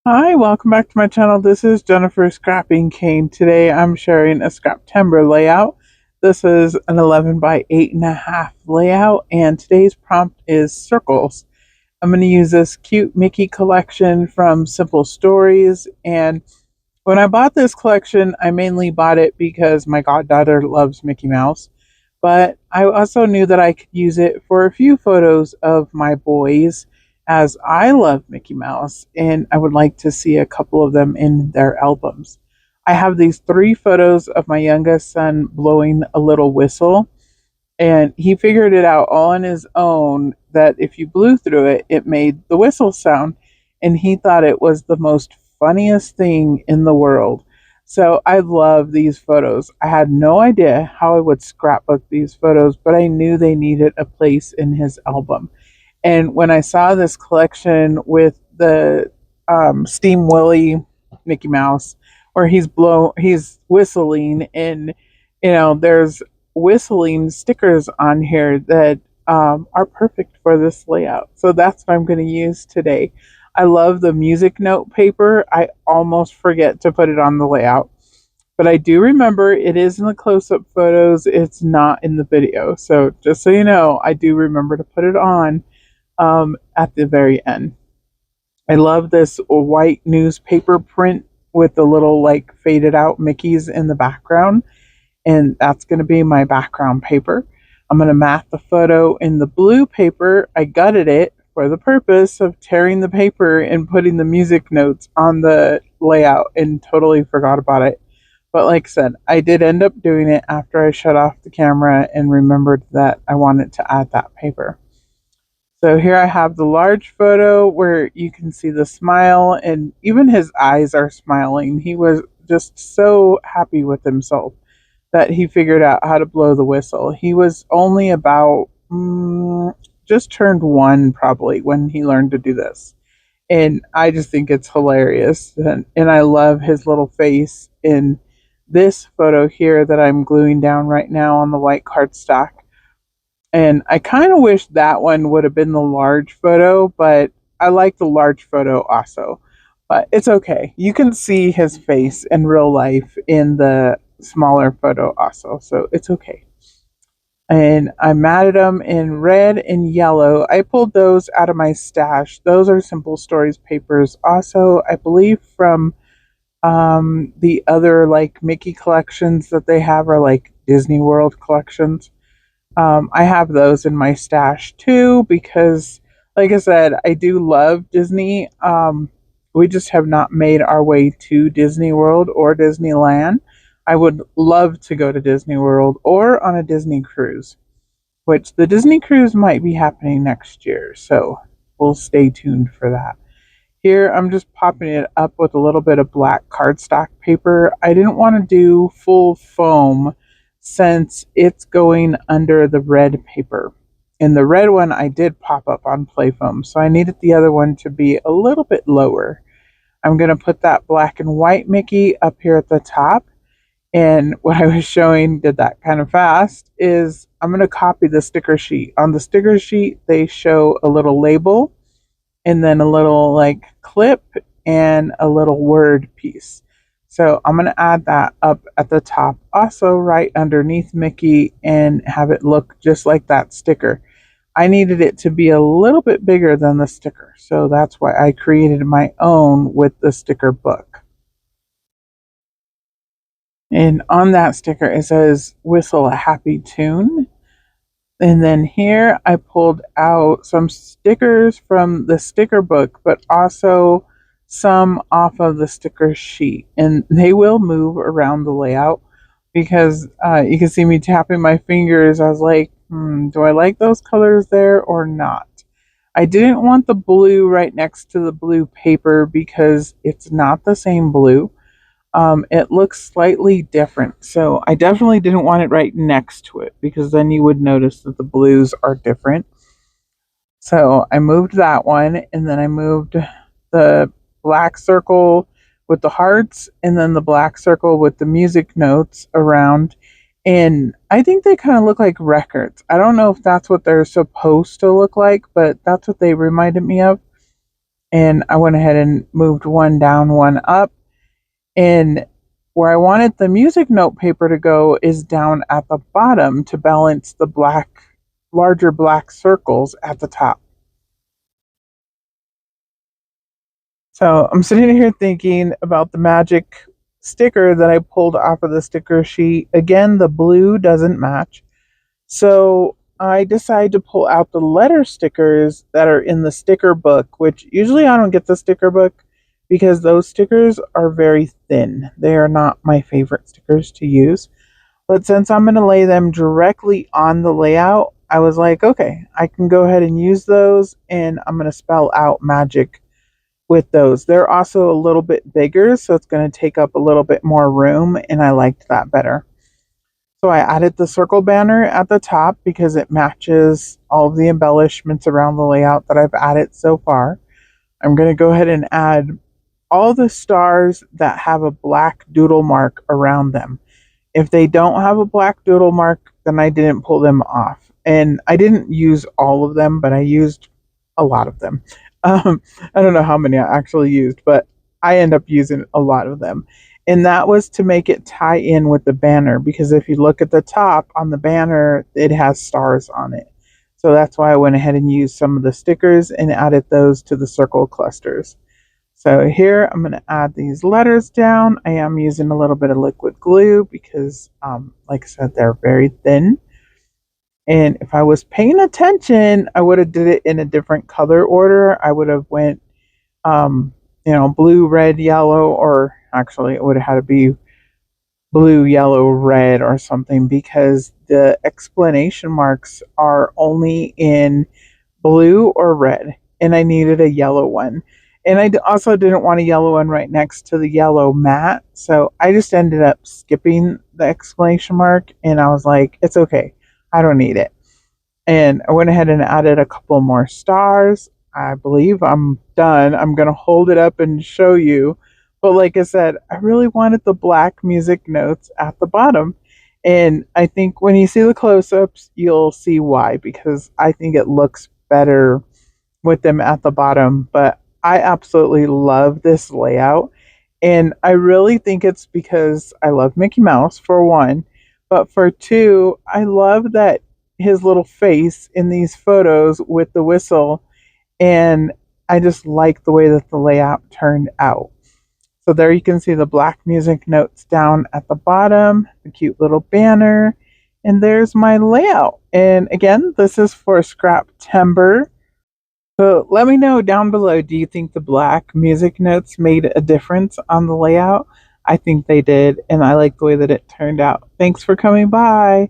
Hi, welcome back to my channel. This is Jennifer Scrapping Cane. Today I'm sharing a Scraptember layout. This is an 11 by 8.5 layout, and today's prompt is circles. I'm going to use this cute Mickey collection from Simple Stories, and when I bought this collection, I mainly bought it because my goddaughter loves Mickey Mouse, but I also knew that I could use it for a few photos of my boys as I love Mickey Mouse and I would like to see a couple of them in their albums. I have these three photos of my youngest son blowing a little whistle, and he figured it out all on his own that if you blew through it, it made the whistle sound. And he thought it was the most funniest thing in the world. So I love these photos. I had no idea how I would scrapbook these photos, but I knew they needed a place in his album. And when I saw this collection with the Steam Willie Mickey Mouse, where he's whistling, and there's whistling stickers on here that are perfect for this layout. So that's what I'm going to use today. I love the music note paper. I almost forget to put it on the layout, but I do remember it is in the close-up photos. It's not in the video. So just so you know, I do remember to put it on at the very end. I love this white newspaper print with the little like faded out Mickeys in the background, and that's going to be my background paper. I'm going to mat the photo in the blue paper. I gutted it for the purpose of tearing the paper and putting the music notes on the layout and totally forgot about it. But like I said, I did end up doing it after I shut off the camera and remembered that I wanted to add that paper. So here I have the large photo where you can see the smile, and even his eyes are smiling. He was just so happy with himself that he figured out how to blow the whistle. He was only about just turned one probably when he learned to do this. And I just think it's hilarious. And I love his little face in this photo here that I'm gluing down right now on the white cardstock. And I kind of wish that one would have been the large photo, but I like the large photo also. But it's okay. You can see his face in real life in the smaller photo also, so it's okay. And I matted them in red and yellow. I pulled those out of my stash. Those are Simple Stories papers. Also, I believe from the other like Mickey collections that they have are like Disney World collections. I have those in my stash too because, like I said, I do love Disney. We just have not made our way to Disney World or Disneyland. I would love to go to Disney World or on a Disney cruise, which the Disney cruise might be happening next year. So we'll stay tuned for that. Here, I'm just popping it up with a little bit of black cardstock paper. I didn't want to do full foam since it's going under the red paper. And the red one I did pop up on play foam, so I needed the other one to be a little bit lower. I'm going to put that black and white Mickey up here at the top. And what I was showing, did that kind of fast, is I'm going to copy the sticker sheet. On the sticker sheet, they show a little label and then a little like clip and a little word piece. So I'm going to add that up at the top, also right underneath Mickey, and have it look just like that sticker. I needed it to be a little bit bigger than the sticker, so that's why I created my own with the sticker book. And on that sticker, it says whistle a happy tune. And then here I pulled out some stickers from the sticker book, but also some off of the sticker sheet. And they will move around the layout because you can see me tapping my fingers. I was like, do I like those colors there or not? I didn't want the blue right next to the blue paper because it's not the same blue. It looks slightly different. So I definitely didn't want it right next to it because then you would notice that the blues are different. So I moved that one, and then I moved the black circle with the hearts and then the black circle with the music notes around. And I think they kind of look like records. I don't know if that's what they're supposed to look like, but that's what they reminded me of. and I went ahead and moved one down, one up. And where I wanted the music note paper to go is down at the bottom to balance the larger black circles at the top. So I'm sitting here thinking about the magic sticker that I pulled off of the sticker sheet. Again, the blue doesn't match. So I decided to pull out the letter stickers that are in the sticker book, which usually I don't get the sticker book because those stickers are very thin. They are not my favorite stickers to use. But since I'm going to lay them directly on the layout, I was like, okay, I can go ahead and use those, and I'm going to spell out magic with those. They're also a little bit bigger, so it's going to take up a little bit more room, and I liked that better. So I added the circle banner at the top because it matches all of the embellishments around the layout that I've added so far. I'm going to go ahead and add all the stars that have a black doodle mark around them. If they don't have a black doodle mark, then I didn't pull them off. And I didn't use all of them, but I used a lot of them. I don't know how many I actually used, but I end up using a lot of them. And that was to make it tie in with the banner because if you look at the top on the banner, it has stars on it. So that's why I went ahead and used some of the stickers and added those to the circle clusters. So here I'm going to add these letters down. I am using a little bit of liquid glue because, like I said, they're very thin. And if I was paying attention, I would have did it in a different color order. I would have went, blue, red, yellow, or actually it would have had to be blue, yellow, red, or something because the exclamation marks are only in blue or red, and I needed a yellow one. And I also didn't want a yellow one right next to the yellow mat, so I just ended up skipping the exclamation mark, and I was like, it's okay, I don't need it. And I went ahead and added a couple more stars. I believe I'm done. I'm going to hold it up and show you. But like I said, I really wanted the black music notes at the bottom. And I think when you see the close ups, you'll see why, because I think it looks better with them at the bottom. But I absolutely love this layout. And I really think it's because I love Mickey Mouse, for one. But for two, I love that his little face in these photos with the whistle. And I just like the way that the layout turned out. So there you can see the black music notes down at the bottom, the cute little banner, and there's my layout. And again, this is for Scraptember. So let me know down below, do you think the black music notes made a difference on the layout? I think they did, and I like the way that it turned out. Thanks for coming by.